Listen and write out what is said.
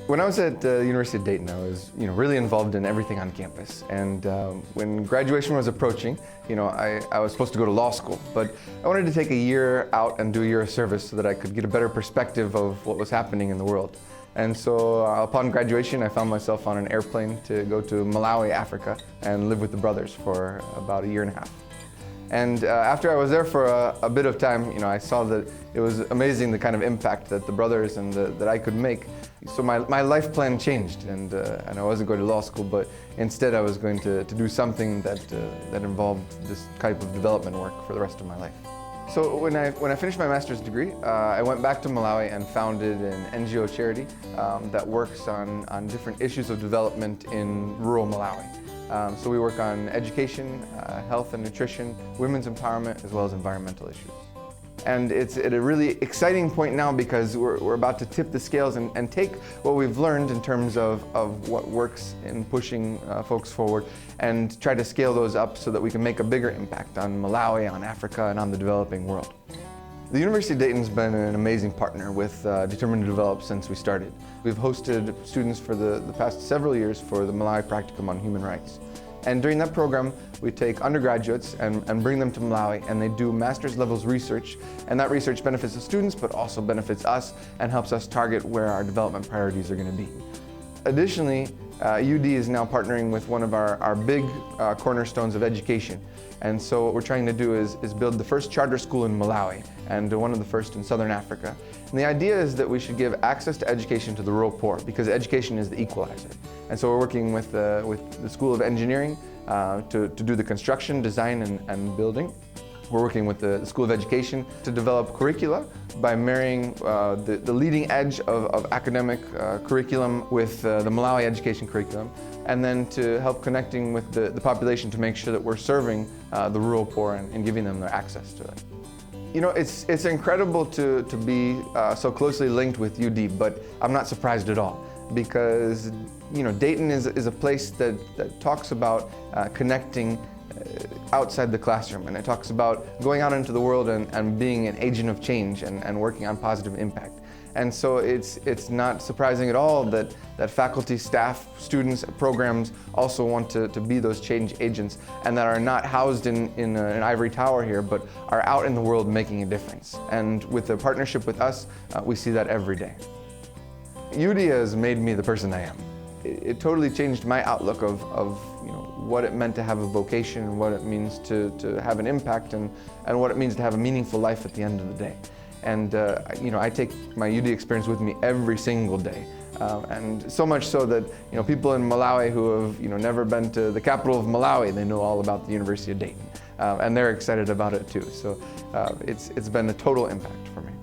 When I was at the University of Dayton, I was really involved in everything on campus. And when graduation was approaching, I was supposed to go to law school, but I wanted to take a year out and do a year of service so that I could get a better perspective of what was happening in the world. And so upon graduation, I found myself on an airplane to go to Malawi, Africa, and live with the brothers for about a year and a half. And after I was there for a bit of time, I saw that it was amazing the kind of impact that the brothers and that I could make. So my life plan changed, and I wasn't going to law school, but instead I was going to do something that involved this type of development work for the rest of my life. So when I finished my master's degree, I went back to Malawi and founded an NGO charity that works on different issues of development in rural Malawi. So we work on education, health and nutrition, women's empowerment, as well as environmental issues. And it's at a really exciting point now because we're about to tip the scales and take what we've learned in terms of what works in pushing folks forward and try to scale those up so that we can make a bigger impact on Malawi, on Africa, and on the developing world. The University of Dayton's been an amazing partner with Determined to Develop since we started. We've hosted students for the past several years for the Malawi Practicum on human rights. And during that program, we take undergraduates and bring them to Malawi, and they do master's levels research. And that research benefits the students, but also benefits us and helps us target where our development priorities are going to be. Additionally, UD is now partnering with one of our big cornerstones of education. And so what we're trying to do is build the first charter school in Malawi and one of the first in Southern Africa. And the idea is that we should give access to education to the rural poor because education is the equalizer. And so we're working with the School of Engineering to do the construction, design, and building. We're working with the School of Education to develop curricula by marrying the leading edge of academic curriculum with the Malawi education curriculum, and then to help connecting with the population to make sure that we're serving the rural poor and giving them their access to it. It's incredible to be so closely linked with UD, but I'm not surprised at all because Dayton is a place that talks about connecting outside the classroom, and it talks about going out into the world and being an agent of change and working on positive impact. And so it's not surprising at all that faculty, staff, students, programs also want to be those change agents and that are not housed in an ivory tower here, but are out in the world making a difference. And with the partnership with us, we see that every day. UD has made me the person I am. It totally changed my outlook of what it meant to have a vocation, what it means to have an impact, and what it means to have a meaningful life at the end of the day. And I take my UD experience with me every single day. And so much so that people in Malawi who have never been to the capital of Malawi, they know all about the University of Dayton. And they're excited about it too. So it's been a total impact for me.